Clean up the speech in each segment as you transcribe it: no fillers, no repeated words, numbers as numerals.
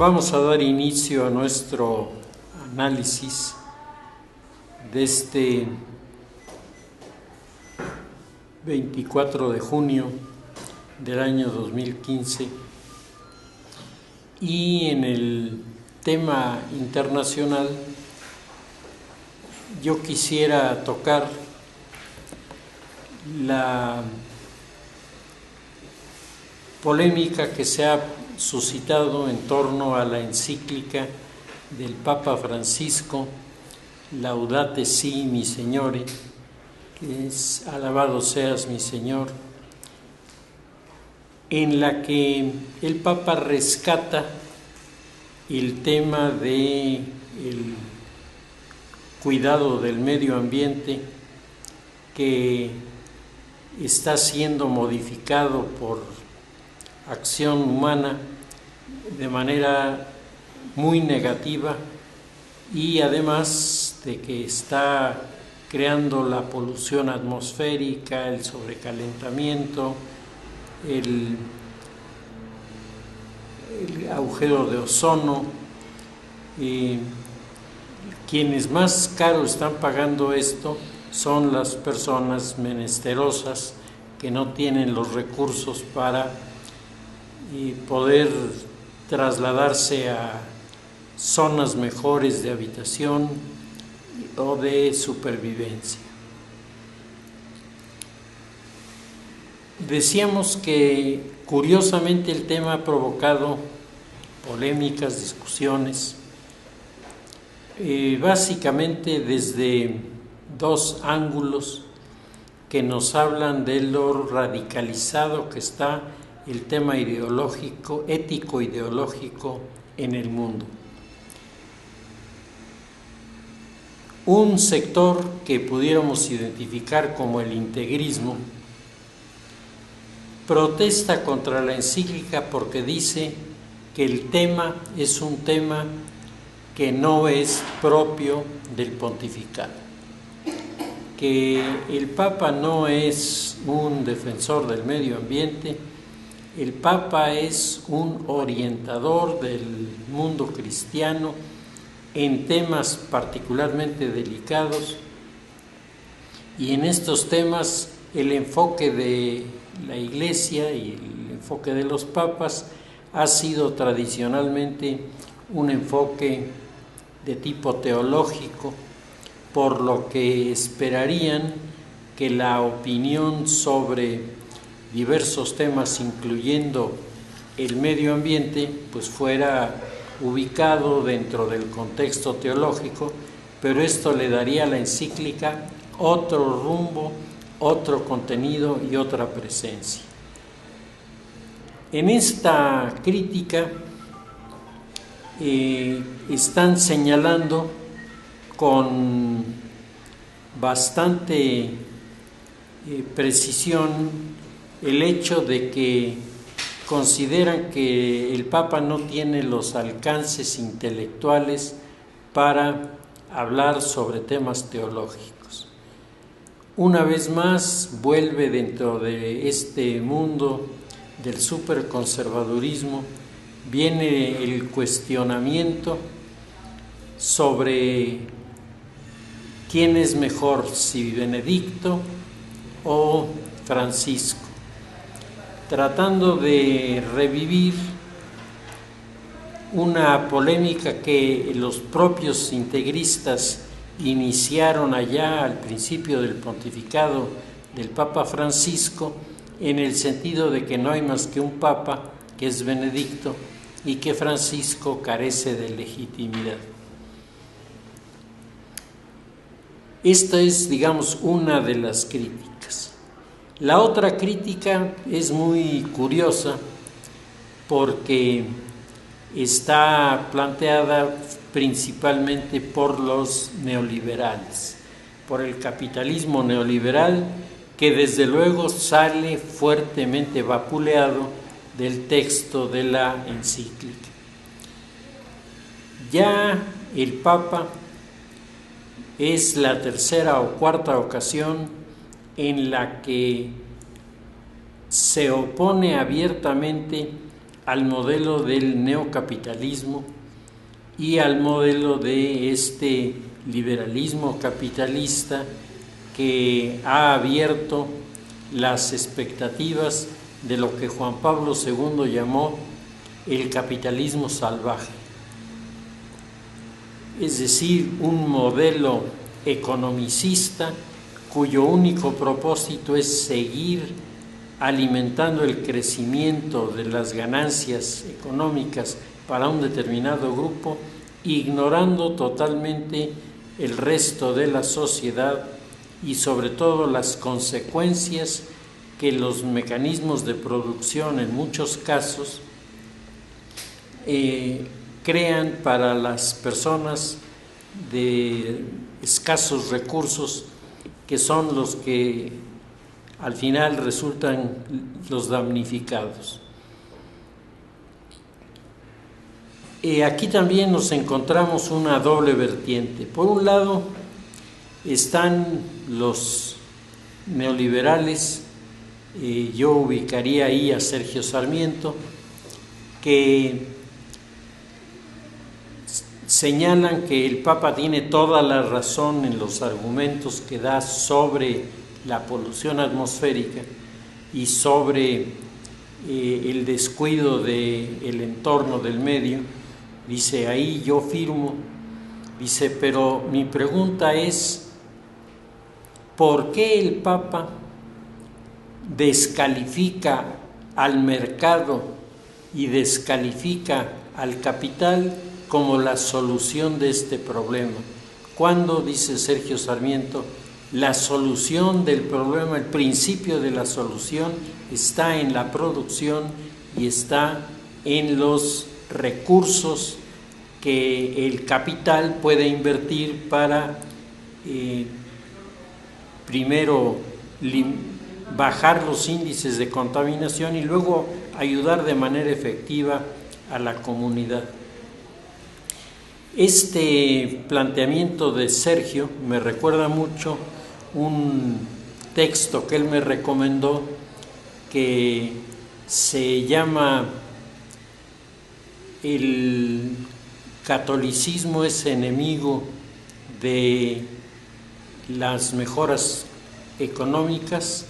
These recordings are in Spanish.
Vamos a dar inicio a nuestro análisis de este 24 de junio del año 2015 y en el tema internacional yo quisiera tocar la polémica que se ha suscitado en torno a la encíclica del Papa Francisco, Laudate Si Miseñore, que es Alabado seas mi Señor, en la que el Papa rescata el tema del cuidado del medio ambiente que está siendo modificado por acción humana de manera muy negativa y además de que está creando la polución atmosférica, el sobrecalentamiento, el agujero de ozono. Quienes más caro están pagando esto son las personas menesterosas que no tienen los recursos para poder trasladarse a zonas mejores de habitación o de supervivencia. Decíamos que curiosamente el tema ha provocado polémicas, discusiones, básicamente desde dos ángulos que nos hablan de lo radicalizado que está el tema ideológico, ético-ideológico en el mundo. Un sector que pudiéramos identificar como el integrismo protesta contra la encíclica porque dice que el tema es un tema que no es propio del pontificado, que el Papa no es un defensor del medio ambiente. El Papa es un orientador del mundo cristiano en temas particularmente delicados, y en estos temas el enfoque de la Iglesia y el enfoque de los papas ha sido tradicionalmente un enfoque de tipo teológico, por lo que esperarían que la opinión sobre diversos temas, incluyendo el medio ambiente, pues fuera ubicado dentro del contexto teológico, pero esto le daría a la encíclica otro rumbo, otro contenido y otra presencia. En esta crítica están señalando con bastante precisión el hecho de que consideran que el Papa no tiene los alcances intelectuales para hablar sobre temas teológicos. Una vez más vuelve dentro de este mundo del superconservadurismo, viene el cuestionamiento sobre quién es mejor, si Benedicto o Francisco, tratando de revivir una polémica que los propios integristas iniciaron allá al principio del pontificado del Papa Francisco, en el sentido de que no hay más que un Papa, que es Benedicto, y que Francisco carece de legitimidad. Esta es, digamos, una de las críticas. La otra crítica es muy curiosa porque está planteada principalmente por los neoliberales, por el capitalismo neoliberal, que desde luego sale fuertemente vapuleado del texto de la encíclica. Ya el Papa es la tercera o cuarta ocasión en la que se opone abiertamente al modelo del neocapitalismo y al modelo de este liberalismo capitalista que ha abierto las expectativas de lo que Juan Pablo II llamó el capitalismo salvaje. Es decir, un modelo economicista cuyo único propósito es seguir alimentando el crecimiento de las ganancias económicas para un determinado grupo, ignorando totalmente el resto de la sociedad y sobre todo las consecuencias que los mecanismos de producción en muchos casos crean para las personas de escasos recursos, que son los que al final resultan los damnificados. Aquí también nos encontramos una doble vertiente. Por un lado están los neoliberales, yo ubicaría ahí a Sergio Sarmiento, que señalan que el Papa tiene toda la razón en los argumentos que da sobre la polución atmosférica y sobre el descuido del entorno del medio. Dice, ahí yo firmo. Dice, pero mi pregunta es, ¿por qué el Papa descalifica al mercado y descalifica al capital como la solución de este problema? Cuando, dice Sergio Sarmiento, la solución del problema, el principio de la solución está en la producción y está en los recursos que el capital puede invertir para primero bajar los índices de contaminación y luego ayudar de manera efectiva a la comunidad. Este planteamiento de Sergio me recuerda mucho un texto que él me recomendó que se llama El catolicismo es enemigo de las mejoras económicas,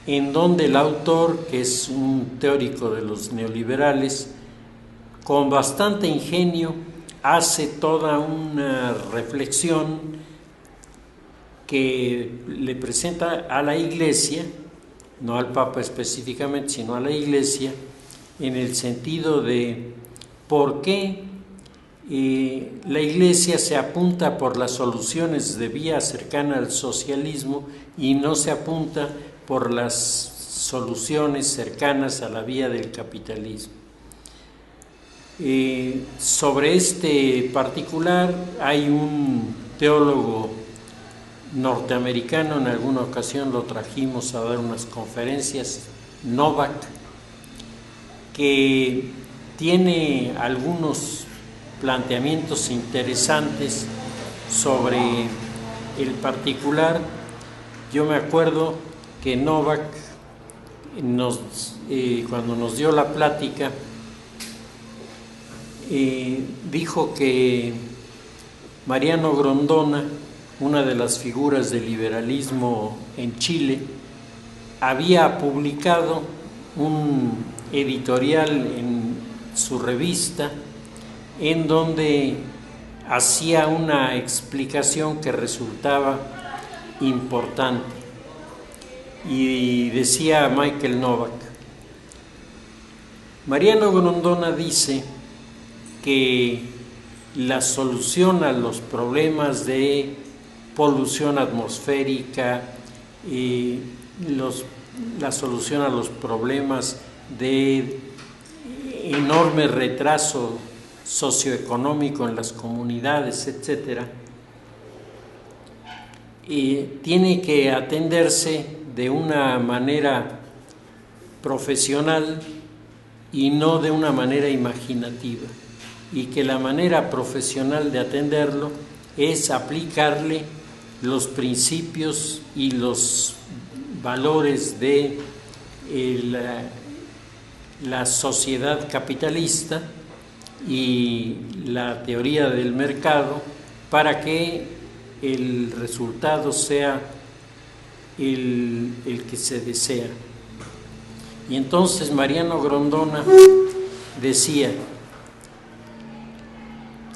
en donde el autor, que es un teórico de los neoliberales, con bastante ingenio hace toda una reflexión que le presenta a la Iglesia, no al Papa específicamente, sino a la Iglesia, en el sentido de por qué la Iglesia se apunta por las soluciones de vía cercana al socialismo y no se apunta por las soluciones cercanas a la vía del capitalismo. Sobre este particular hay un teólogo norteamericano, en alguna ocasión lo trajimos a dar unas conferencias, Novak, que tiene algunos planteamientos interesantes sobre el particular. Yo me acuerdo que Novak cuando nos dio la plática dijo que Mariano Grondona, una de las figuras del liberalismo en Chile, había publicado un editorial en su revista en donde hacía una explicación que resultaba importante y decía Michael Novak: Mariano Grondona dice que la solución a los problemas de polución atmosférica, la solución a los problemas de enorme retraso socioeconómico en las comunidades, etcétera, tiene que atenderse de una manera profesional y no de una manera imaginativa, y que la manera profesional de atenderlo es aplicarle los principios y los valores de la sociedad capitalista y la teoría del mercado para que el resultado sea el que se desea. Y entonces Mariano Grondona decía: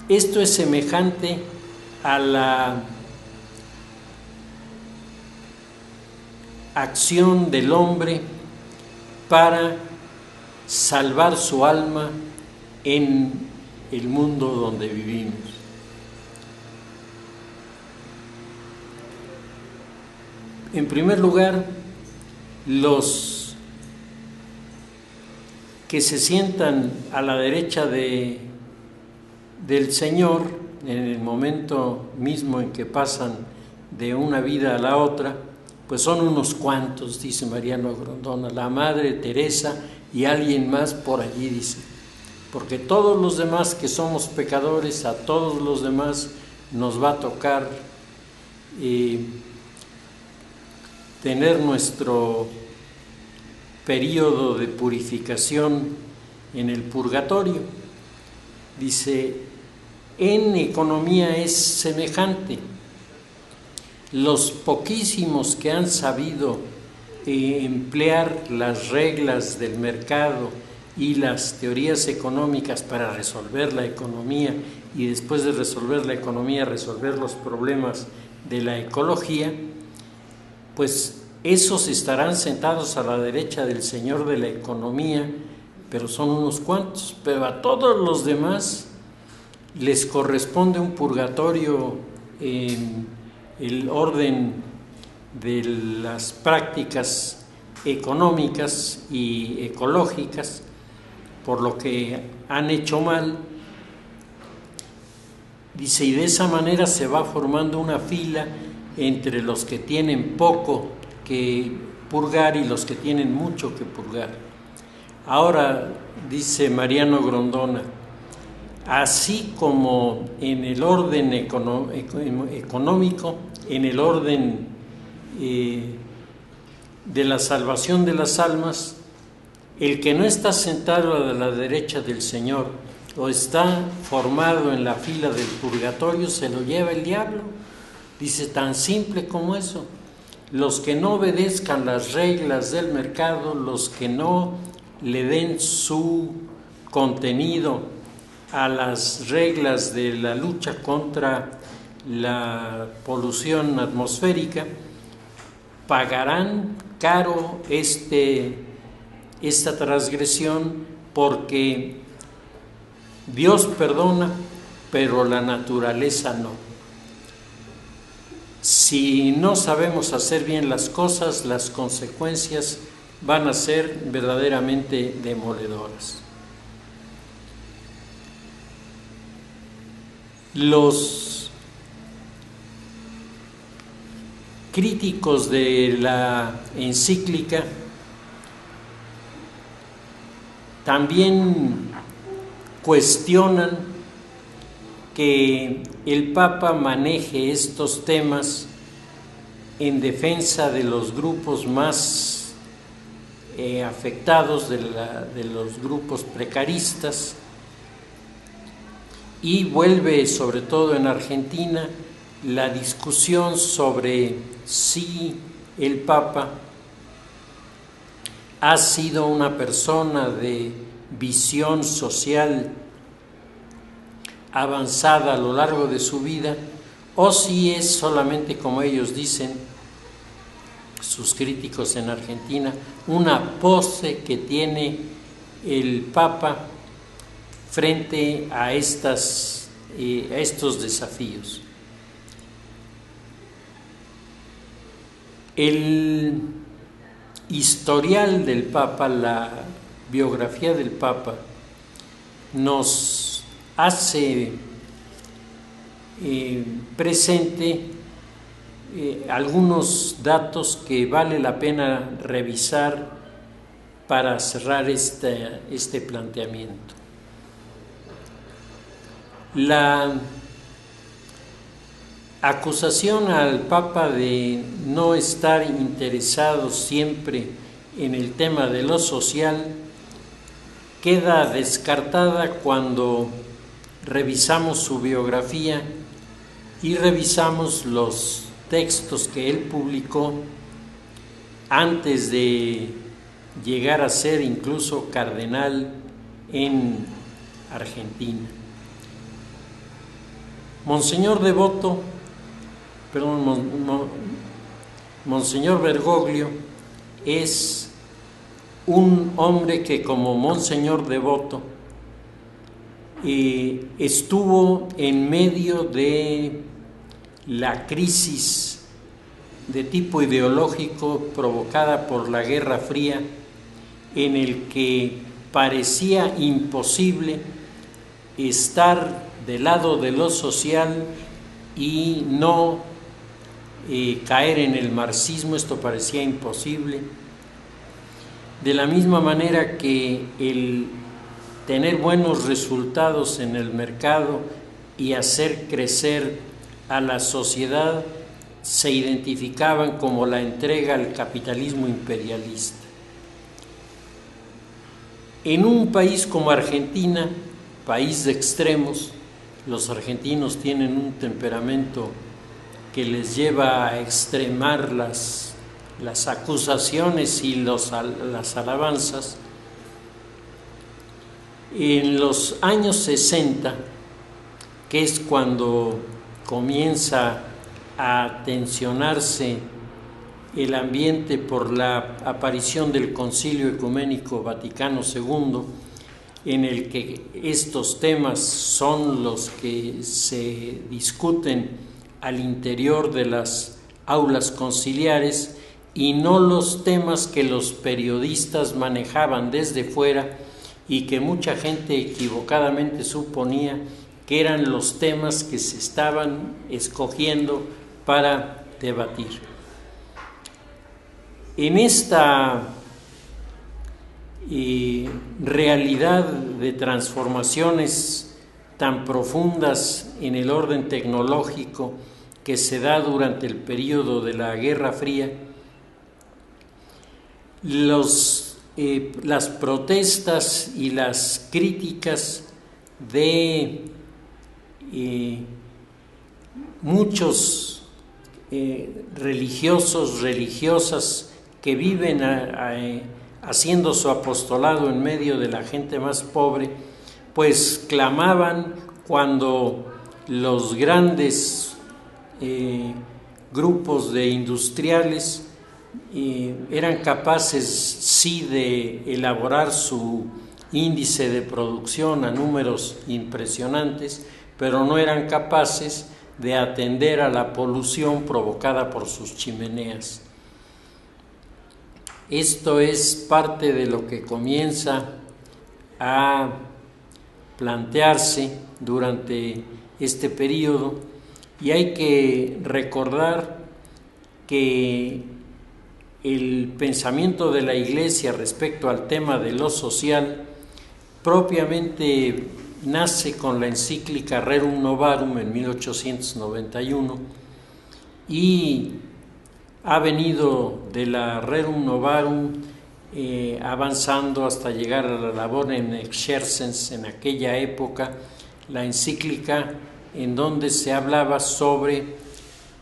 esto es semejante a la acción del hombre para salvar su alma en el mundo donde vivimos. En primer lugar, los que se sientan a la derecha del Señor en el momento mismo en que pasan de una vida a la otra, pues son unos cuantos, dice Mariano Grondona, la Madre Teresa y alguien más por allí, dice, porque todos los demás que somos pecadores, a todos los demás nos va a tocar tener nuestro periodo de purificación en el purgatorio. Dice, en economía es semejante. Los poquísimos que han sabido emplear las reglas del mercado y las teorías económicas para resolver la economía y después de resolver la economía resolver los problemas de la ecología, pues esos estarán sentados a la derecha del Señor de la economía, pero son unos cuantos. Pero a todos los demás les corresponde un purgatorio en el orden de las prácticas económicas y ecológicas, por lo que han hecho mal. Dice, y de esa manera se va formando una fila entre los que tienen poco que purgar y los que tienen mucho que purgar. Ahora, dice Mariano Grondona, así como en el orden económico, en el orden de la salvación de las almas, el que no está sentado a la derecha del Señor o está formado en la fila del purgatorio, se lo lleva el diablo. Dice, tan simple como eso. Los que no obedezcan las reglas del mercado, los que no le den su contenido a las reglas de la lucha contra la polución atmosférica, pagarán caro esta transgresión, porque Dios perdona, pero la naturaleza no. Si no sabemos hacer bien las cosas, las consecuencias van a ser verdaderamente demoledoras. Los críticos de la encíclica también cuestionan que el Papa maneje estos temas en defensa de los grupos más afectados, de los grupos precaristas, y vuelve, sobre todo en Argentina, la discusión sobre si el Papa ha sido una persona de visión social avanzada a lo largo de su vida, o si es solamente, como ellos dicen, sus críticos en Argentina, una pose que tiene el Papa frente a estos desafíos. El historial del Papa, la biografía del Papa, nos hace presente algunos datos que vale la pena revisar para cerrar este planteamiento. La acusación al Papa de no estar interesado siempre en el tema de lo social queda descartada cuando revisamos su biografía y revisamos los textos que él publicó antes de llegar a ser incluso cardenal en Argentina. Monseñor Bergoglio es un hombre que, como Monseñor Devoto, estuvo en medio de la crisis de tipo ideológico provocada por la Guerra Fría, en el que parecía imposible estar del lado de lo social y no caer en el marxismo. Esto parecía imposible. De la misma manera que el tener buenos resultados en el mercado y hacer crecer a la sociedad se identificaban como la entrega al capitalismo imperialista. En un país como Argentina, país de extremos, los argentinos tienen un temperamento que les lleva a extremar las acusaciones y las alabanzas. En los años 60, que es cuando comienza a tensionarse el ambiente por la aparición del Concilio Ecuménico Vaticano II, en el que estos temas son los que se discuten al interior de las aulas conciliares y no los temas que los periodistas manejaban desde fuera y que mucha gente equivocadamente suponía que eran los temas que se estaban escogiendo para debatir. En esta realidad de transformaciones tan profundas en el orden tecnológico que se da durante el periodo de la Guerra Fría, las protestas y las críticas de muchos religiosos, religiosas que viven haciendo su apostolado en medio de la gente más pobre, pues clamaban cuando los grandes grupos de industriales eran capaces sí de elaborar su índice de producción a números impresionantes, pero no eran capaces de atender a la polución provocada por sus chimeneas. Esto es parte de lo que comienza a plantearse durante este periodo, y hay que recordar que el pensamiento de la Iglesia respecto al tema de lo social propiamente nace con la encíclica Rerum Novarum en 1891 y ha venido de la Rerum Novarum avanzando hasta llegar a la Laborem Exercens en aquella época, la encíclica en donde se hablaba sobre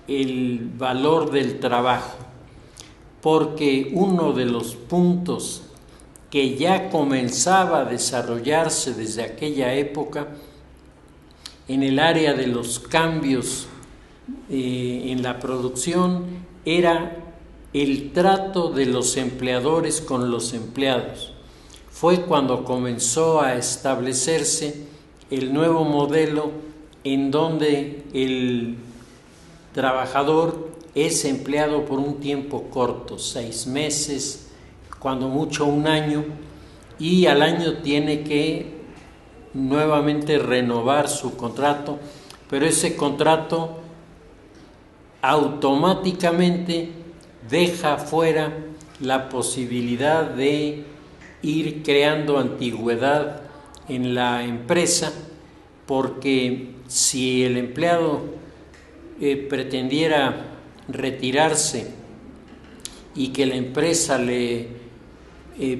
el valor del trabajo, porque uno de los puntos que ya comenzaba a desarrollarse desde aquella época en el área de los cambios en la producción era el trato de los empleadores con los empleados. Fue cuando comenzó a establecerse el nuevo modelo en donde el trabajador es empleado por un tiempo corto, 6 meses, cuando mucho 1 año, y al año tiene que nuevamente renovar su contrato, pero ese contrato automáticamente deja fuera la posibilidad de ir creando antigüedad en la empresa, porque si el empleado pretendiera retirarse y que la empresa le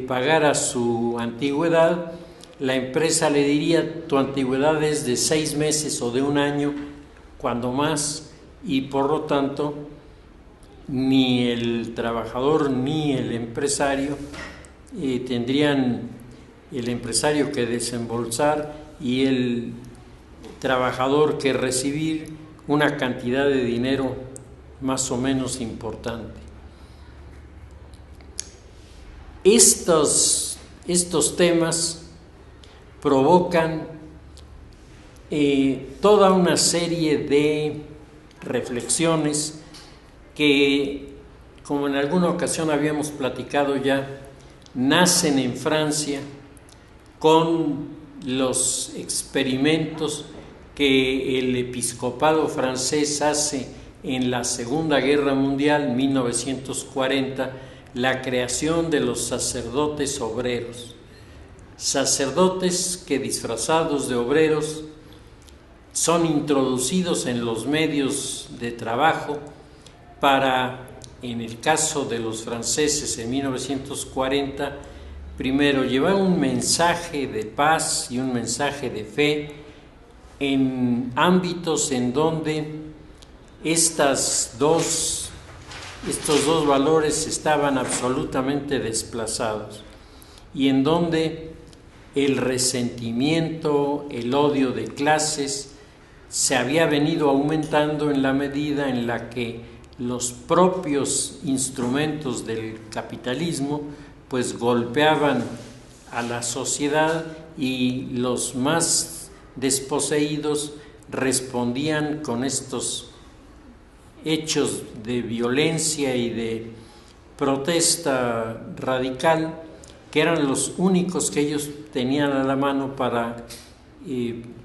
pagara su antigüedad, la empresa le diría: tu antigüedad es de 6 meses o de 1 año, cuando más, y por lo tanto ni el trabajador ni el empresario tendrían el empresario que desembolsar y el trabajador que recibir una cantidad de dinero más o menos importante. Estos temas provocan toda una serie de reflexiones que, como en alguna ocasión habíamos platicado ya, nacen en Francia con los experimentos que el episcopado francés hace en la Segunda Guerra Mundial, 1940, la creación de los sacerdotes obreros. Sacerdotes que, disfrazados de obreros, son introducidos en los medios de trabajo para, en el caso de los franceses en 1940, primero llevar un mensaje de paz y un mensaje de fe en ámbitos en donde estos dos valores estaban absolutamente desplazados y en donde el resentimiento, el odio de clases se había venido aumentando en la medida en la que los propios instrumentos del capitalismo pues golpeaban a la sociedad y los más desposeídos respondían con estos hechos de violencia y de protesta radical, que eran los únicos que ellos tenían a la mano para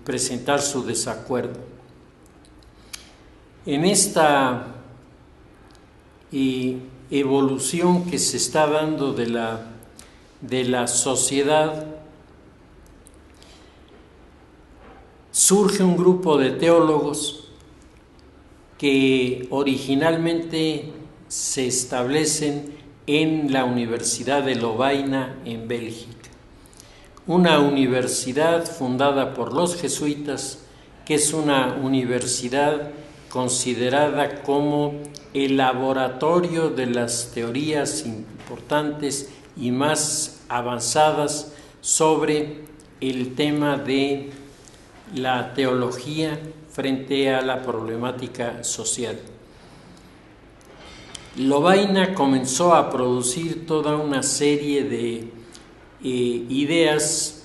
presentar su desacuerdo. En esta evolución que se está dando de la sociedad, surge un grupo de teólogos que originalmente se establecen en la Universidad de Lovaina en Bélgica, una universidad fundada por los jesuitas, que es una universidad considerada como el laboratorio de las teorías importantes y más avanzadas sobre el tema de la teología frente a la problemática social. Lovaina comenzó a producir toda una serie de ideas,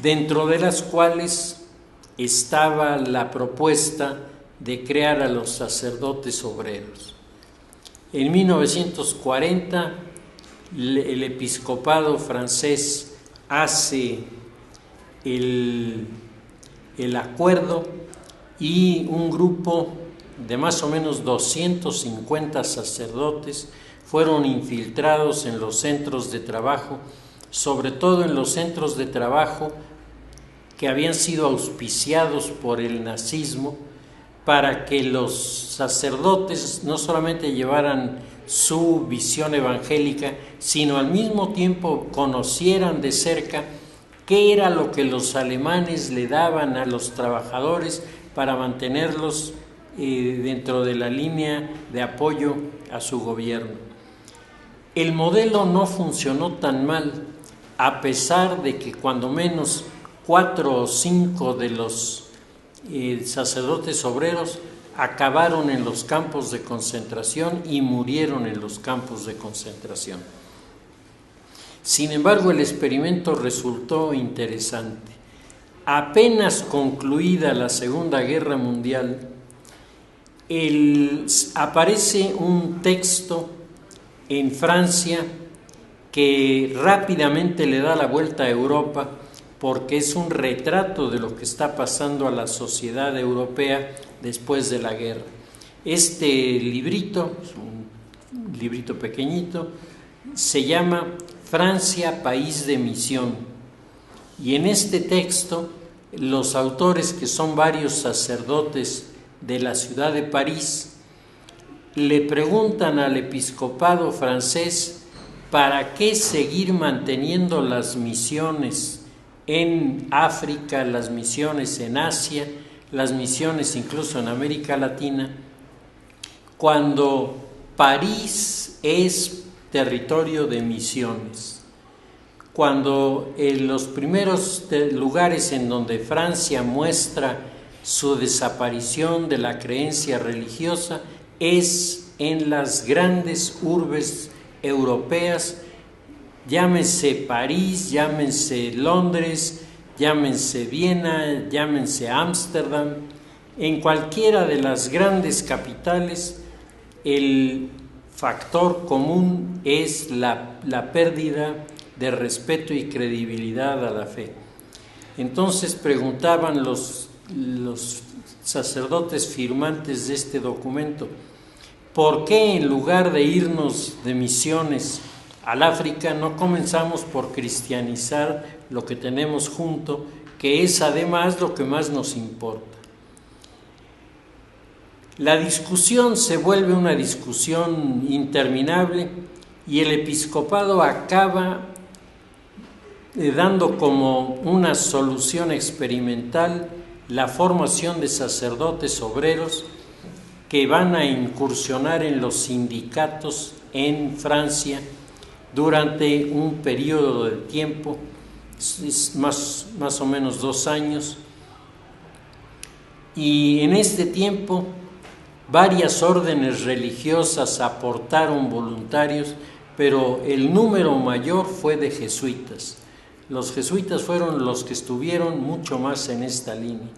dentro de las cuales estaba la propuesta de crear a los sacerdotes obreros. En 1940, el episcopado francés hace el acuerdo y un grupo de más o menos 250 sacerdotes fueron infiltrados en los centros de trabajo, sobre todo en los centros de trabajo que habían sido auspiciados por el nazismo, para que los sacerdotes no solamente llevaran su visión evangélica, sino al mismo tiempo conocieran de cerca qué era lo que los alemanes le daban a los trabajadores para mantenerlos dentro de la línea de apoyo a su gobierno. El modelo no funcionó tan mal, a pesar de que cuando menos 4 o 5 de los sacerdotes obreros acabaron en los campos de concentración y murieron en los campos de concentración. Sin embargo, el experimento resultó interesante. Apenas concluida la Segunda Guerra Mundial, aparece un texto en Francia que rápidamente le da la vuelta a Europa, porque es un retrato de lo que está pasando a la sociedad europea después de la guerra. Este librito, es un librito pequeñito, se llama Francia, país de misión. Y en este texto, los autores, que son varios sacerdotes de la ciudad de París, le preguntan al episcopado francés para qué seguir manteniendo las misiones en África, las misiones en Asia, las misiones incluso en América Latina, cuando París es territorio de misiones, cuando en los primeros lugares en donde Francia muestra su desaparición de la creencia religiosa es en las grandes urbes europeas, llámense París, llámense Londres, llámense Viena, llámense Ámsterdam. En cualquiera de las grandes capitales el factor común es la pérdida de respeto y credibilidad a la fe. Entonces preguntaban los sacerdotes firmantes de este documento, ¿por qué en lugar de irnos de misiones al África no comenzamos por cristianizar lo que tenemos junto, que es además lo que más nos importa? La discusión se vuelve una discusión interminable y el episcopado acaba dando como una solución experimental la formación de sacerdotes obreros que van a incursionar en los sindicatos en Francia durante un periodo de tiempo, más o menos 2 años, y en este tiempo varias órdenes religiosas aportaron voluntarios, pero el número mayor fue de jesuitas. Los jesuitas fueron los que estuvieron mucho más en esta línea.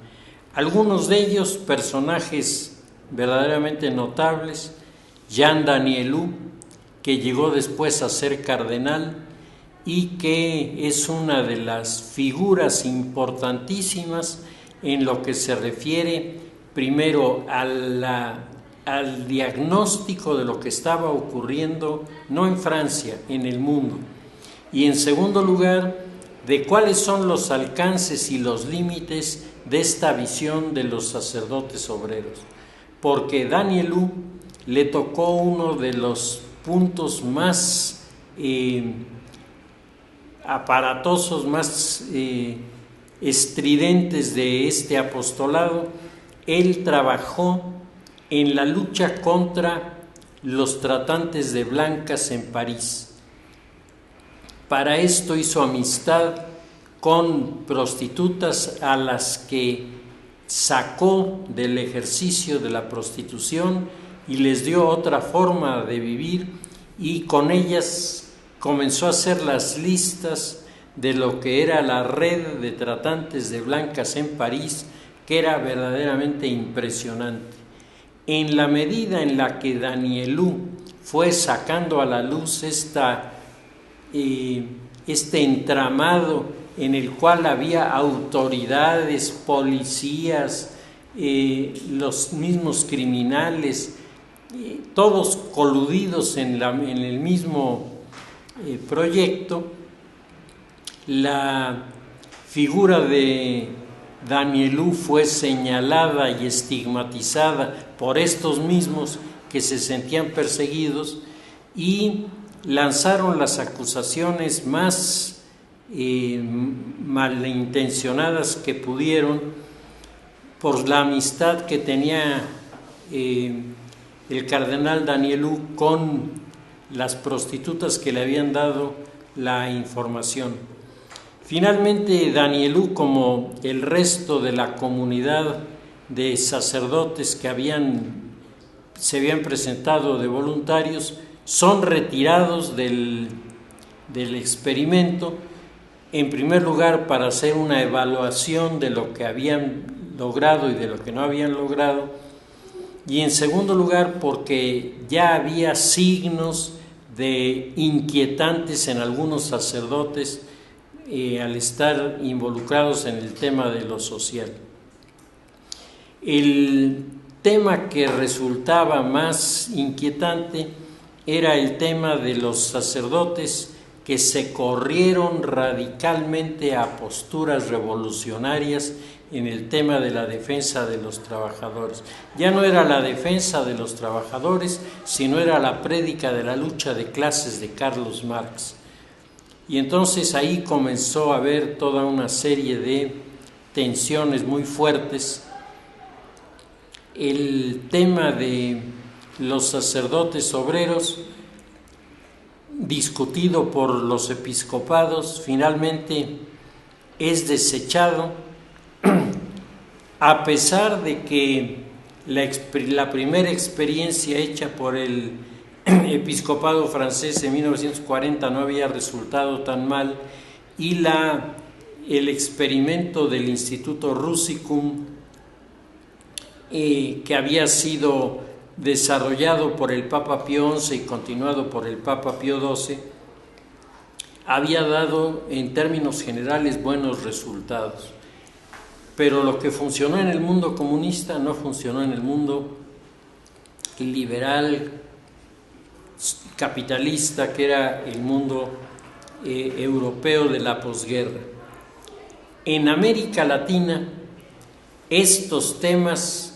Algunos de ellos, personajes verdaderamente notables, Jean Danielou, que llegó después a ser cardenal y que es una de las figuras importantísimas en lo que se refiere primero al diagnóstico de lo que estaba ocurriendo, no en Francia, en el mundo, y en segundo lugar, de cuáles son los alcances y los límites de esta visión de los sacerdotes obreros, porque Danielou le tocó uno de los puntos más aparatosos, más estridentes de este apostolado. Él trabajó en la lucha contra los tratantes de blancas en París. Para esto hizo amistad con prostitutas a las que sacó del ejercicio de la prostitución y les dio otra forma de vivir, y con ellas comenzó a hacer las listas de lo que era la red de tratantes de blancas en París, que era verdaderamente impresionante. En la medida en la que Danielou fue sacando a la luz este entramado en el cual había autoridades, policías, los mismos criminales, todos coludidos en el mismo proyecto, la figura de Danielou fue señalada y estigmatizada por estos mismos que se sentían perseguidos y lanzaron las acusaciones más malintencionadas que pudieron por la amistad que tenía el cardenal Danielou con las prostitutas que le habían dado la información. Finalmente, Danielou, como el resto de la comunidad de sacerdotes que se habían presentado de voluntarios, son retirados del experimento, en primer lugar para hacer una evaluación de lo que habían logrado y de lo que no habían logrado, y en segundo lugar porque ya había signos de inquietantes en algunos sacerdotes al estar involucrados en el tema de lo social. El tema que resultaba más inquietante era el tema de los sacerdotes que se corrieron radicalmente a posturas revolucionarias en el tema de la defensa de los trabajadores. Ya no era la defensa de los trabajadores, sino era la prédica de la lucha de clases de Carlos Marx. Y entonces ahí comenzó a haber toda una serie de tensiones muy fuertes. El tema de los sacerdotes obreros, discutido por los episcopados, finalmente es desechado, a pesar de que la primera experiencia hecha por el episcopado francés en 1940 no había resultado tan mal, y el experimento del Instituto Russicum, que había sido desarrollado por el Papa Pío XI y continuado por el Papa Pío XII, había dado en términos generales buenos resultados. Pero lo que funcionó en el mundo comunista no funcionó en el mundo liberal, capitalista, que era el mundo europeo de la posguerra. En América Latina, estos temas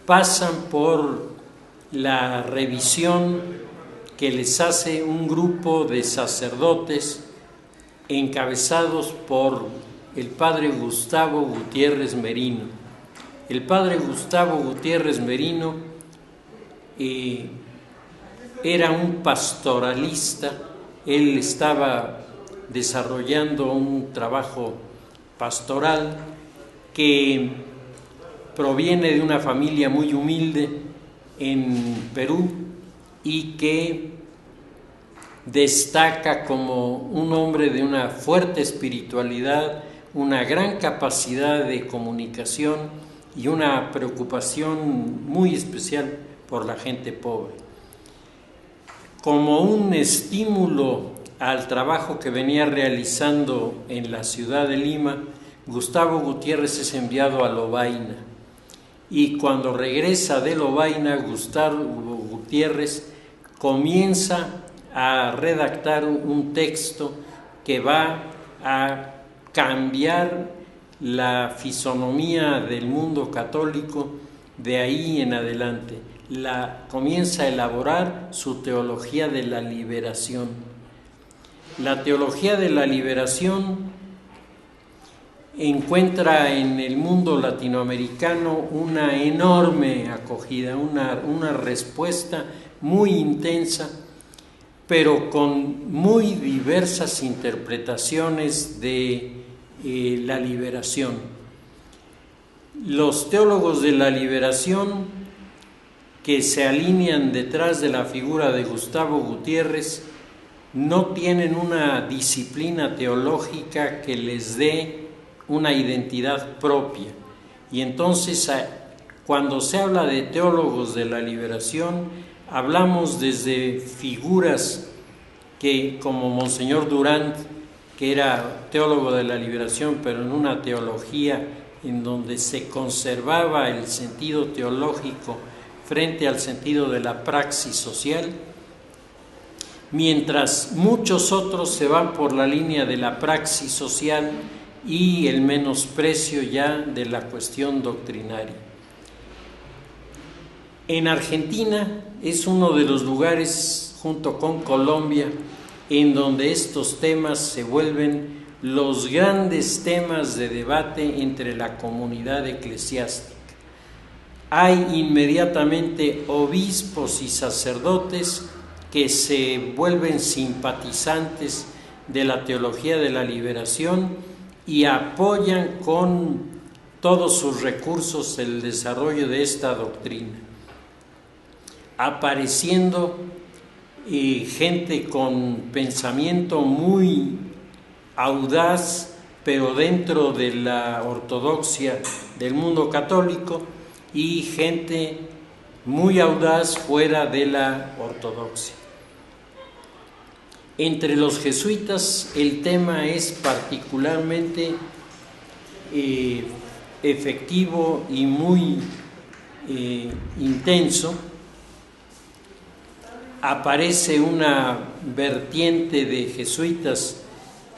pasan por la revisión que les hace un grupo de sacerdotes encabezados por el padre Gustavo Gutiérrez Merino. El padre Gustavo Gutiérrez Merino era un pastoralista. Él estaba desarrollando un trabajo pastoral que proviene de una familia muy humilde en Perú y que destaca como un hombre de una fuerte espiritualidad, una gran capacidad de comunicación y una preocupación muy especial por la gente pobre. Como un estímulo al trabajo que venía realizando en la ciudad de Lima, Gustavo Gutiérrez es enviado a Lovaina, y cuando regresa de Lovaina, Gustavo Gutiérrez comienza a redactar un texto que va a cambiar la fisonomía del mundo católico de ahí en adelante. Comienza a elaborar su teología de la liberación. La teología de la liberación encuentra en el mundo latinoamericano una enorme acogida, una respuesta muy intensa, pero con muy diversas interpretaciones de la liberación. Los teólogos de la liberación, que se alinean detrás de la figura de Gustavo Gutiérrez, no tienen una disciplina teológica que les dé una identidad propia. Y entonces, cuando se habla de teólogos de la liberación, hablamos desde figuras que, como Monseñor Durant, que era teólogo de la liberación, pero en una teología en donde se conservaba el sentido teológico frente al sentido de la praxis social, mientras muchos otros se van por la línea de la praxis social y el menosprecio ya de la cuestión doctrinaria. En Argentina es uno de los lugares, junto con Colombia, en donde estos temas se vuelven los grandes temas de debate entre la comunidad eclesiástica. Hay inmediatamente obispos y sacerdotes que se vuelven simpatizantes de la teología de la liberación y apoyan con todos sus recursos el desarrollo de esta doctrina, apareciendo gente con pensamiento muy audaz, pero dentro de la ortodoxia del mundo católico, y gente muy audaz fuera de la ortodoxia. Entre los jesuitas el tema es particularmente efectivo y muy intenso. Aparece una vertiente de jesuitas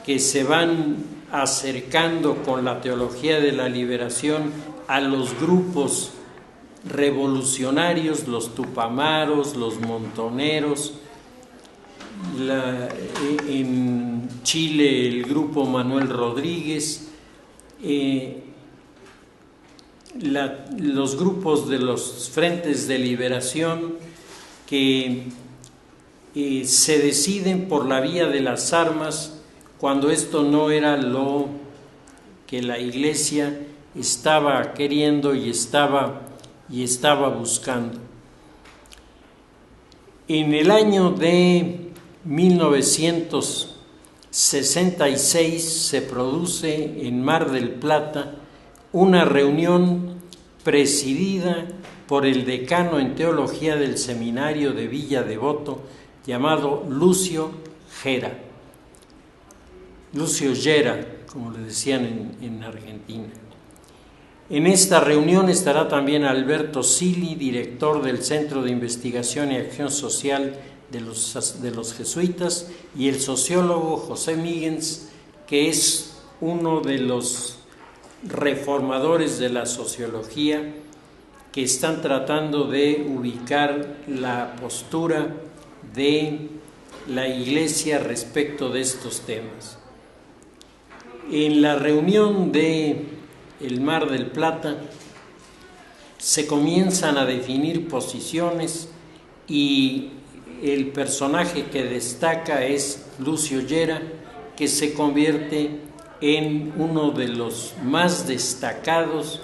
que se van acercando con la teología de la liberación a los grupos revolucionarios, los tupamaros, los montoneros. En Chile el grupo Manuel Rodríguez, los grupos de los frentes de liberación que se deciden por la vía de las armas cuando esto no era lo que la Iglesia estaba queriendo y estaba buscando. En el año de 1966 se produce en Mar del Plata una reunión presidida por el decano en teología del seminario de Villa Devoto, llamado Lucio Gera, como le decían en Argentina. En esta reunión estará también Alberto Sili, director del Centro de Investigación y Acción Social de los Jesuitas, y el sociólogo José Míguez, que es uno de los reformadores de la sociología que están tratando de ubicar la postura de la Iglesia respecto de estos temas. En la reunión de el Mar del Plata se comienzan a definir posiciones y el personaje que destaca es Lucio Llera, que se convierte en uno de los más destacados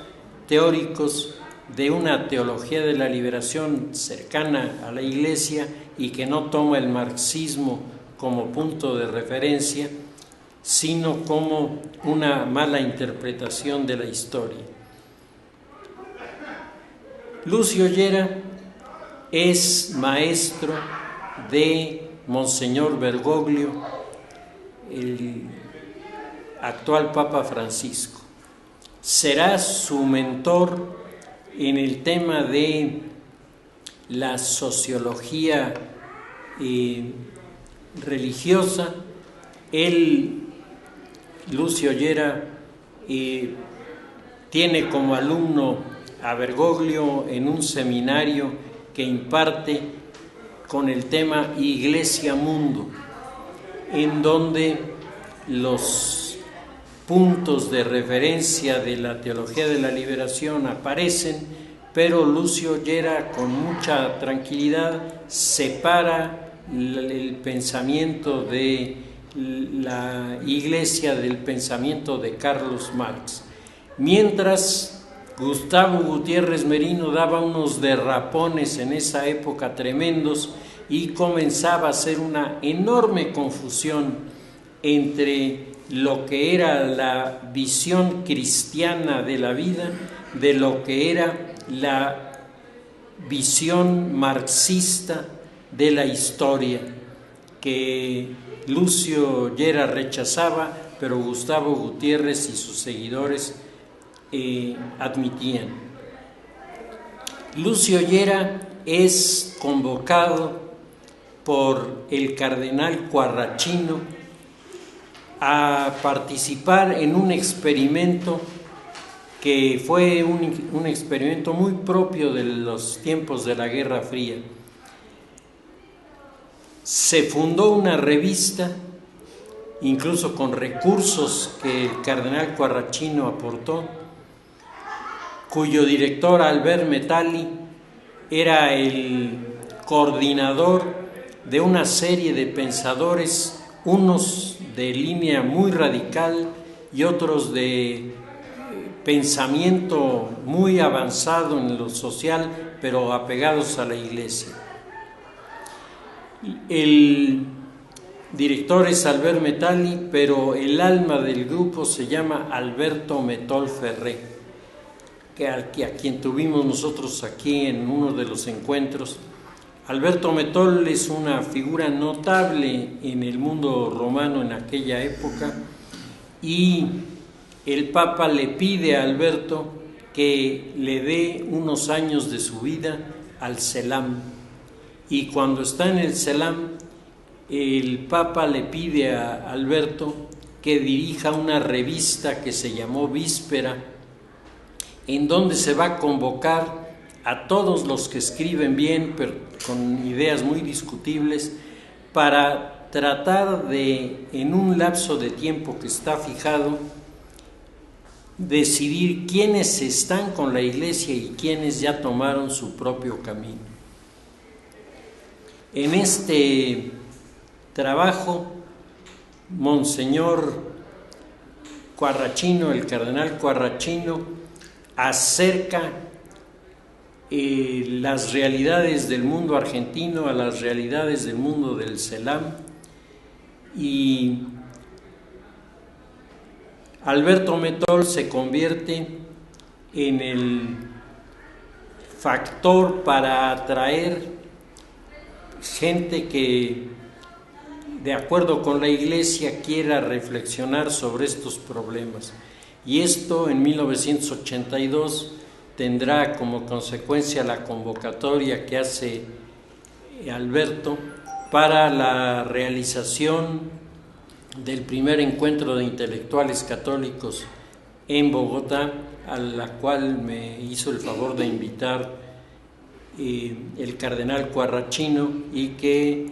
teóricos de una teología de la liberación cercana a la Iglesia y que no toma el marxismo como punto de referencia, sino como una mala interpretación de la historia. Lucio Llera es maestro de Monseñor Bergoglio, el actual Papa Francisco. Será su mentor en el tema de la sociología religiosa. Lucio Llera tiene como alumno a Bergoglio en un seminario que imparte con el tema Iglesia Mundo, en donde los puntos de referencia de la teología de la liberación aparecen, pero Lucio Llera con mucha tranquilidad separa el pensamiento de la Iglesia del pensamiento de Carlos Marx, mientras Gustavo Gutiérrez Merino daba unos derrapones en esa época tremendos y comenzaba a hacer una enorme confusión entre lo que era la visión cristiana de la vida, de lo que era la visión marxista de la historia, que Lucio Llera rechazaba, pero Gustavo Gutiérrez y sus seguidores admitían. Lucio Llera es convocado por el cardenal Quarrachino a participar en un experimento que fue un experimento muy propio de los tiempos de la Guerra Fría. Se fundó una revista, incluso con recursos que el cardenal Quarrachino aportó, cuyo director, Albert Metalli, era el coordinador de una serie de pensadores, unos de línea muy radical y otros de pensamiento muy avanzado en lo social, pero apegados a la Iglesia. El director es Albert Metalli, pero el alma del grupo se llama Alberto Metol Ferré, a quien tuvimos nosotros aquí en uno de los encuentros. Alberto Metol es una figura notable en el mundo romano en aquella época, y el Papa le pide a Alberto que le dé unos años de su vida al Celam, y cuando está en el Celam, el Papa le pide a Alberto que dirija una revista que se llamó Víspera, en donde se va a convocar a todos los que escriben bien, pero con ideas muy discutibles, para tratar de, en un lapso de tiempo que está fijado, decidir quiénes están con la Iglesia y quiénes ya tomaron su propio camino. En este trabajo, Monseñor Quarracino, el cardenal Quarracino, acerca las realidades del mundo argentino a las realidades del mundo del CELAM, y Alberto Metol se convierte en el factor para atraer gente que, de acuerdo con la Iglesia, quiera reflexionar sobre estos problemas. Y esto en 1982 tendrá como consecuencia la convocatoria que hace Alberto para la realización del primer encuentro de intelectuales católicos en Bogotá, a la cual me hizo el favor de invitar el cardenal Quarracino, y que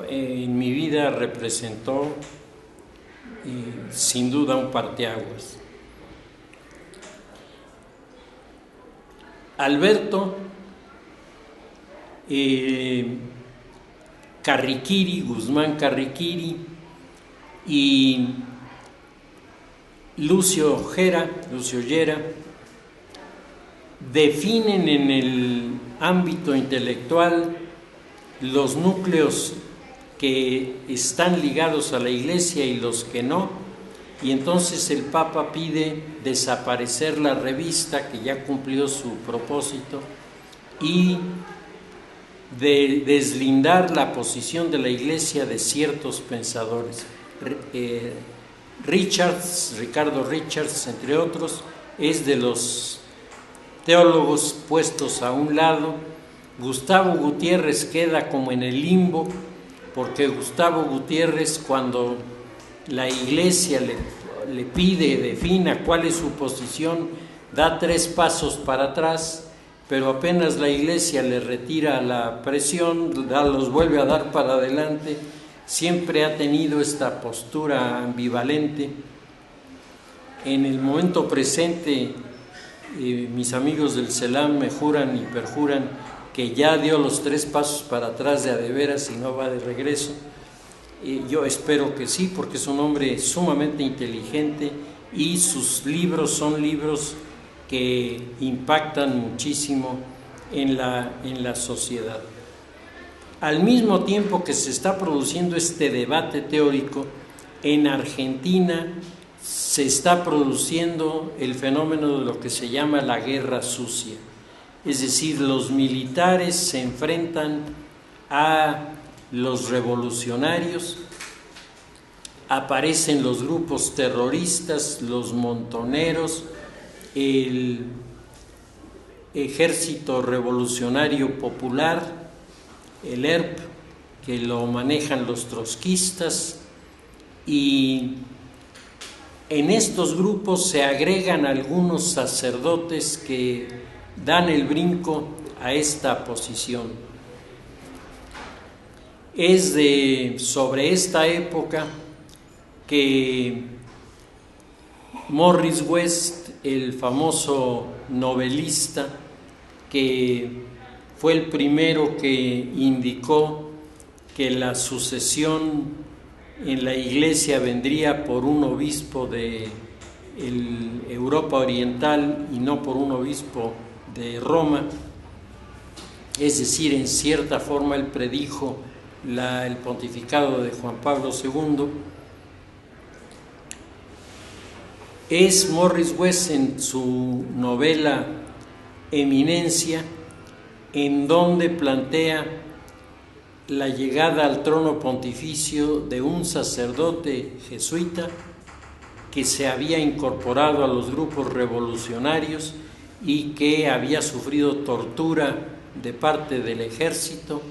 en mi vida representó sin duda un parteaguas. Alberto Carriquiri, Guzmán Carriquiri, y Lucio Llera definen en el ámbito intelectual los núcleos que están ligados a la Iglesia y los que no, y entonces el Papa pide desaparecer la revista, que ya cumplió su propósito, y de deslindar la posición de la Iglesia de ciertos pensadores. Ricardo Richards, entre otros, es de los teólogos puestos a un lado. Gustavo Gutiérrez queda como en el limbo, porque Gustavo Gutiérrez, cuando la Iglesia le pide, defina cuál es su posición, da 3 pasos para atrás, pero apenas la Iglesia le retira la presión, los vuelve a dar para adelante. Siempre ha tenido esta postura ambivalente. En el momento presente, mis amigos del CELAM me juran y perjuran que ya dio los 3 pasos para atrás de a de veras y no va de regreso. Yo espero que sí, porque es un hombre sumamente inteligente y sus libros son libros que impactan muchísimo en la sociedad. Al mismo tiempo que se está produciendo este debate teórico, en Argentina se está produciendo el fenómeno de lo que se llama la guerra sucia. Es decir, los militares se enfrentan a los revolucionarios, aparecen los grupos terroristas, los montoneros, el Ejército Revolucionario Popular, el ERP, que lo manejan los trotskistas, y en estos grupos se agregan algunos sacerdotes que dan el brinco a esta posición. Es sobre esta época que Morris West, el famoso novelista, que fue el primero que indicó que la sucesión en la Iglesia vendría por un obispo de Europa Oriental y no por un obispo de Roma, es decir, en cierta forma él predijo el pontificado de Juan Pablo II. Es Morris West, en su novela Eminencia, en donde plantea la llegada al trono pontificio de un sacerdote jesuita que se había incorporado a los grupos revolucionarios y que había sufrido tortura de parte del ejército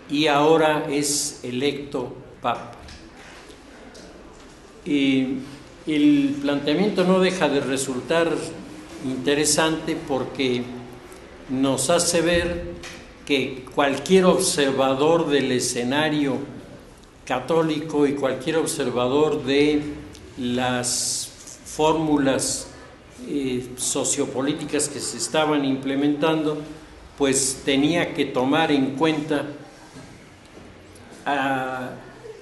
y ahora es electo papa. El planteamiento no deja de resultar interesante porque nos hace ver que cualquier observador del escenario católico y cualquier observador de las fórmulas sociopolíticas que se estaban implementando, pues tenía que tomar en cuenta a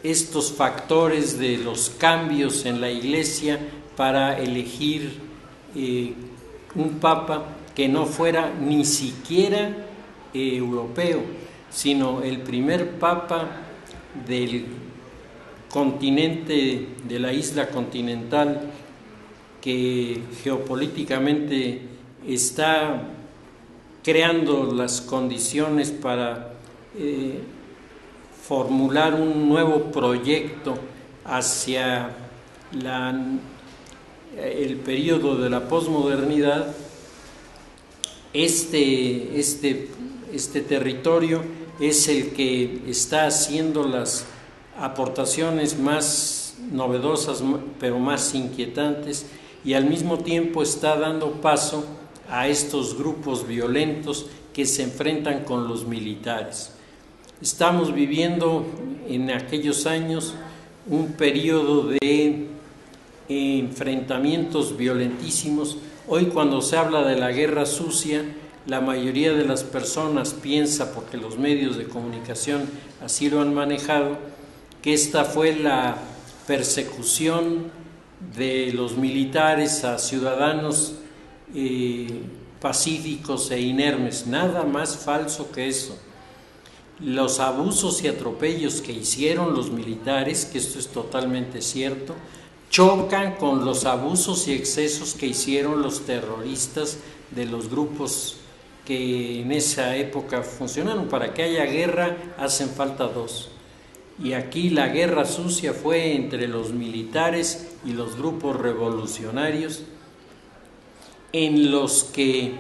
estos factores de los cambios en la Iglesia para elegir un papa que no fuera ni siquiera europeo, sino el primer papa del continente, de la isla continental, que geopolíticamente está creando las condiciones para formular un nuevo proyecto hacia el periodo de la posmodernidad. Este territorio es el que está haciendo las aportaciones más novedosas, pero más inquietantes, y al mismo tiempo está dando paso a estos grupos violentos que se enfrentan con los militares. Estamos viviendo en aquellos años un periodo de enfrentamientos violentísimos. Hoy, cuando se habla de la guerra sucia, la mayoría de las personas piensa, porque los medios de comunicación así lo han manejado, que esta fue la persecución de los militares a ciudadanos pacíficos e inermes. Nada más falso que eso. Los abusos y atropellos que hicieron los militares, que esto es totalmente cierto, chocan con los abusos y excesos que hicieron los terroristas de los grupos que en esa época funcionaron. Para que haya guerra hacen falta dos. Y aquí la guerra sucia fue entre los militares y los grupos revolucionarios, en los que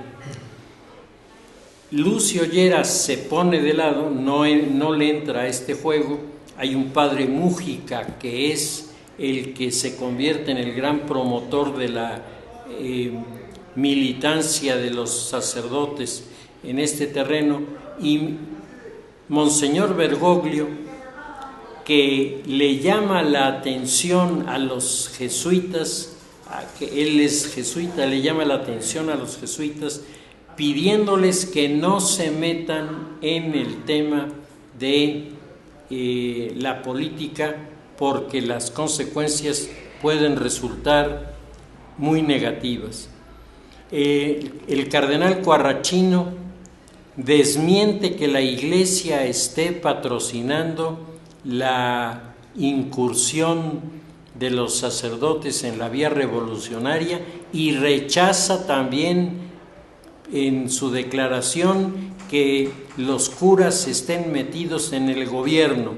Lucio Lleras se pone de lado, no le entra a este juego. Hay un padre Mújica, que es el que se convierte en el gran promotor de la militancia de los sacerdotes en este terreno, y Monseñor Bergoglio, que le llama la atención a los jesuitas, que él es jesuita, le llama la atención a los jesuitas, pidiéndoles que no se metan en el tema de la política, porque las consecuencias pueden resultar muy negativas. El cardenal Quarracino desmiente que la Iglesia esté patrocinando la incursión de los sacerdotes en la vía revolucionaria, y rechaza también en su declaración que los curas estén metidos en el gobierno.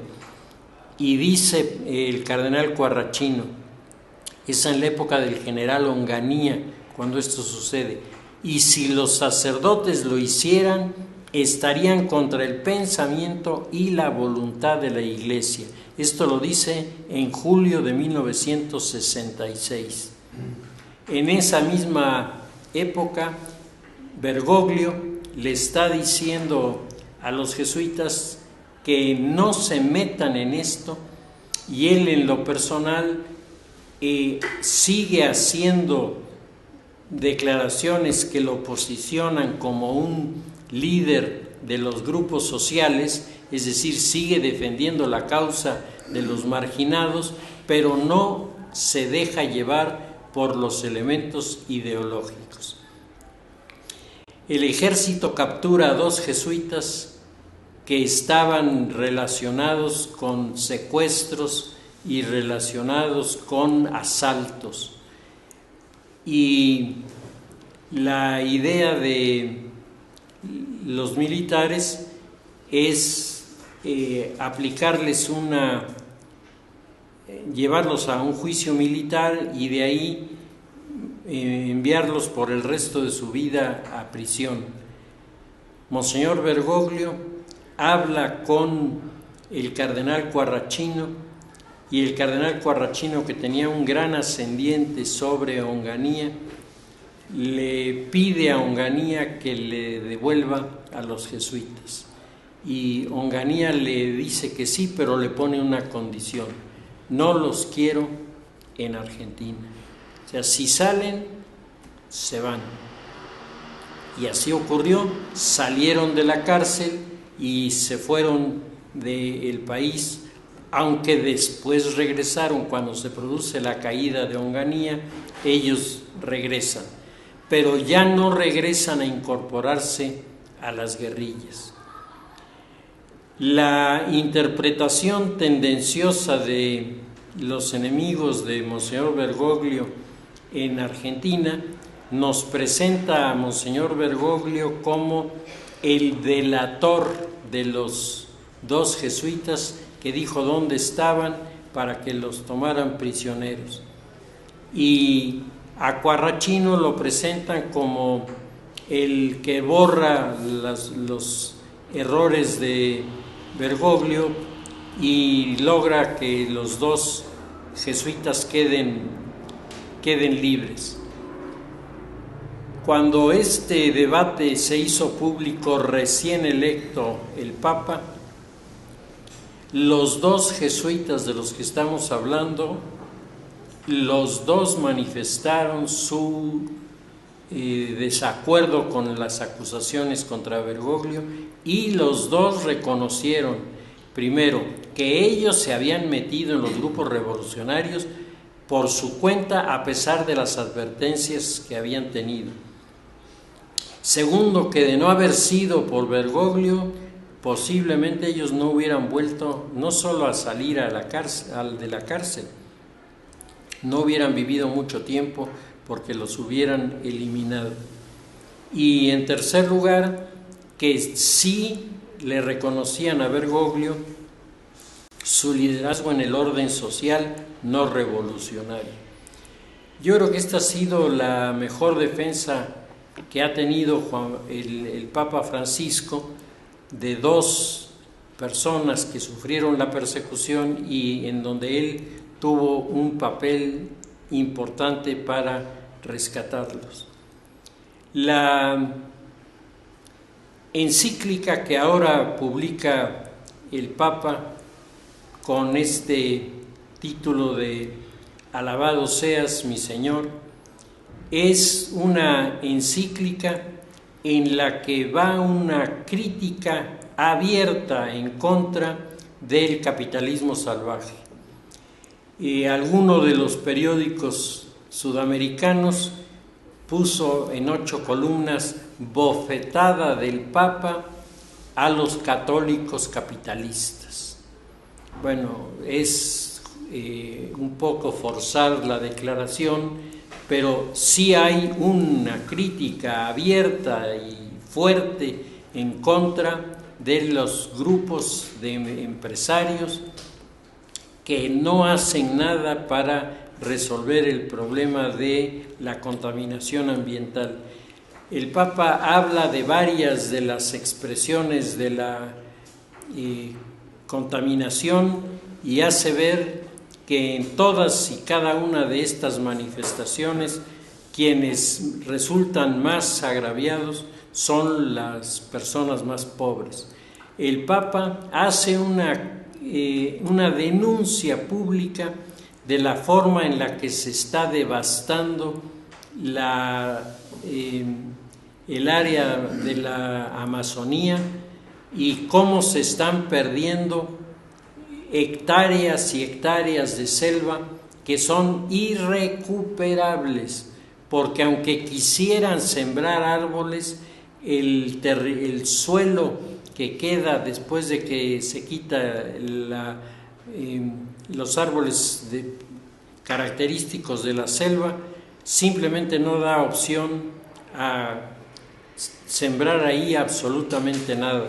Y dice el cardenal Quarracino, es en la época del general Onganía cuando esto sucede, y si los sacerdotes lo hicieran, estarían contra el pensamiento y la voluntad de la Iglesia. Esto lo dice en julio de 1966. En esa misma época, Bergoglio le está diciendo a los jesuitas que no se metan en esto, y él en lo personal sigue haciendo declaraciones que lo posicionan como un líder de los grupos sociales, es decir, sigue defendiendo la causa de los marginados, pero no se deja llevar por los elementos ideológicos. El ejército captura a 2 jesuitas que estaban relacionados con secuestros y relacionados con asaltos. Y la idea de los militares es aplicarles llevarlos a un juicio militar y de ahí enviarlos por el resto de su vida a prisión. Monseñor Bergoglio habla con el cardenal Quarracino, y el cardenal Quarracino, que tenía un gran ascendiente sobre Onganía, le pide a Onganía que le devuelva a los jesuitas. y Onganía le dice que sí, pero le pone una condición: no los quiero en Argentina. O sea, si salen, se van. Y así ocurrió, salieron de la cárcel y se fueron del país, aunque después regresaron. Cuando se produce la caída de Onganía, ellos regresan, pero ya no regresan a incorporarse a las guerrillas. La interpretación tendenciosa de los enemigos de Monseñor Bergoglio en Argentina nos presenta a Monseñor Bergoglio como el delator de los dos jesuitas que dijo dónde estaban para que los tomaran prisioneros. Y a Quarrachino lo presentan como el que borra los errores de Bergoglio y logra que los dos jesuitas queden libres. Cuando este debate se hizo público recién electo el Papa, los dos jesuitas de los que estamos hablando, los dos manifestaron su desacuerdo con las acusaciones contra Bergoglio, y los dos reconocieron, primero, que ellos se habían metido en los grupos revolucionarios por su cuenta a pesar de las advertencias que habían tenido. Segundo, que de no haber sido por Bergoglio, posiblemente ellos no hubieran vuelto no solo a salir de la cárcel, no hubieran vivido mucho tiempo porque los hubieran eliminado. Y en tercer lugar, que sí le reconocían a Bergoglio su liderazgo en el orden social no revolucionario. Yo creo que esta ha sido la mejor defensa que ha tenido el Papa Francisco de dos personas que sufrieron la persecución y en donde él tuvo un papel importante para rescatarlos. La encíclica que ahora publica el Papa con este título de Alabado seas mi Señor, es una encíclica en la que va una crítica abierta en contra del capitalismo salvaje. Alguno de los periódicos sudamericanos puso en 8 columnas: bofetada del Papa a los católicos capitalistas. Bueno, es un poco forzar la declaración, pero sí hay una crítica abierta y fuerte en contra de los grupos de empresarios que no hacen nada para resolver el problema de la contaminación ambiental. El Papa habla de varias de las expresiones de la contaminación y hace ver que en todas y cada una de estas manifestaciones quienes resultan más agraviados son las personas más pobres. El Papa hace una denuncia pública de la forma en la que se está devastando el área de la Amazonía y cómo se están perdiendo hectáreas y hectáreas de selva que son irrecuperables, porque aunque quisieran sembrar árboles, el suelo que queda después de que se quita los árboles característicos de la selva, simplemente no da opción a sembrar ahí absolutamente nada.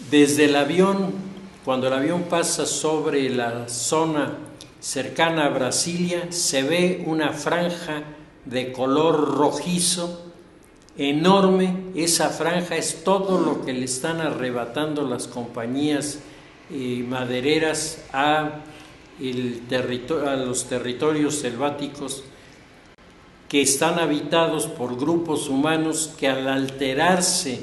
Desde el avión, cuando el avión pasa sobre la zona cercana a Brasilia, se ve una franja de color rojizo enorme. Esa franja es todo lo que le están arrebatando las compañías madereras a los territorios selváticos que están habitados por grupos humanos que, al alterarse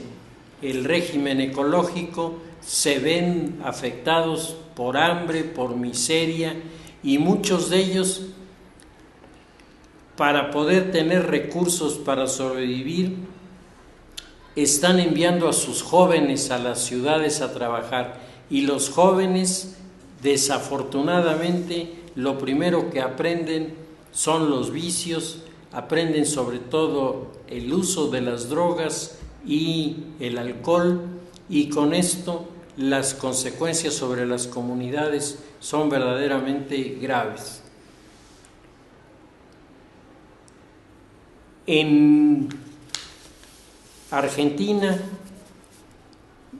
el régimen ecológico se ven afectados por hambre, por miseria, y muchos de ellos, para poder tener recursos para sobrevivir, están enviando a sus jóvenes a las ciudades a trabajar, y los jóvenes, desafortunadamente, lo primero que aprenden son los vicios, aprenden sobre todo el uso de las drogas y el alcohol, y con esto las consecuencias sobre las comunidades son verdaderamente graves. En Argentina,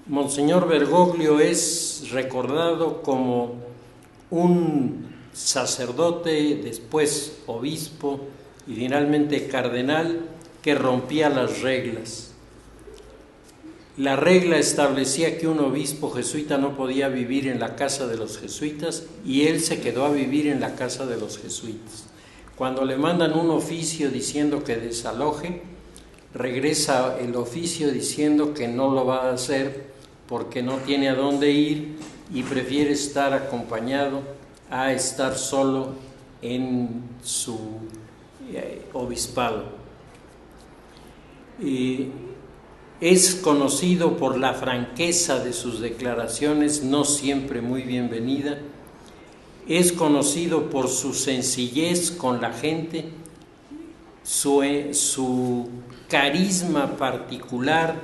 Monseñor Bergoglio es recordado como un sacerdote, después obispo y finalmente cardenal, que rompía las reglas. La regla establecía que un obispo jesuita no podía vivir en la casa de los jesuitas, y él se quedó a vivir en la casa de los jesuitas. Cuando le mandan un oficio diciendo que desaloje, regresa el oficio diciendo que no lo va a hacer porque no tiene a dónde ir y prefiere estar acompañado a estar solo en su obispado. Es conocido por la franqueza de sus declaraciones, no siempre muy bienvenida. Es conocido por su sencillez con la gente, su carisma particular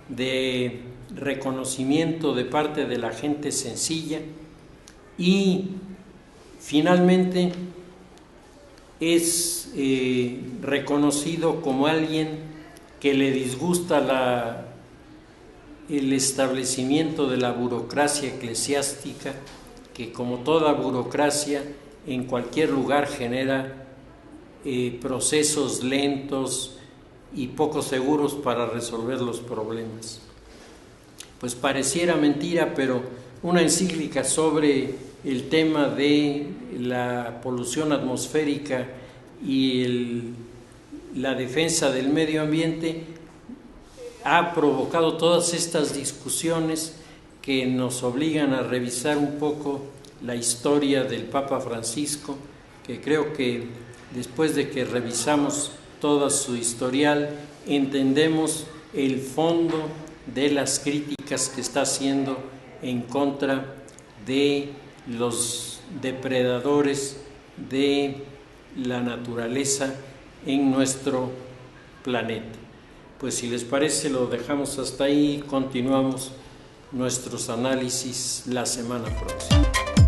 de reconocimiento de parte de la gente sencilla, y finalmente es reconocido como alguien que le disgusta el establecimiento de la burocracia eclesiástica, que como toda burocracia en cualquier lugar genera procesos lentos y poco seguros para resolver los problemas. Pues pareciera mentira, pero una encíclica sobre el tema de la polución atmosférica y la defensa del medio ambiente ha provocado todas estas discusiones que nos obligan a revisar un poco la historia del Papa Francisco, que creo que después de que revisamos todo su historial, entendemos el fondo de las críticas que está haciendo en contra de los depredadores de la naturaleza en nuestro planeta. Pues si les parece, lo dejamos hasta ahí y continuamos nuestros análisis la semana próxima.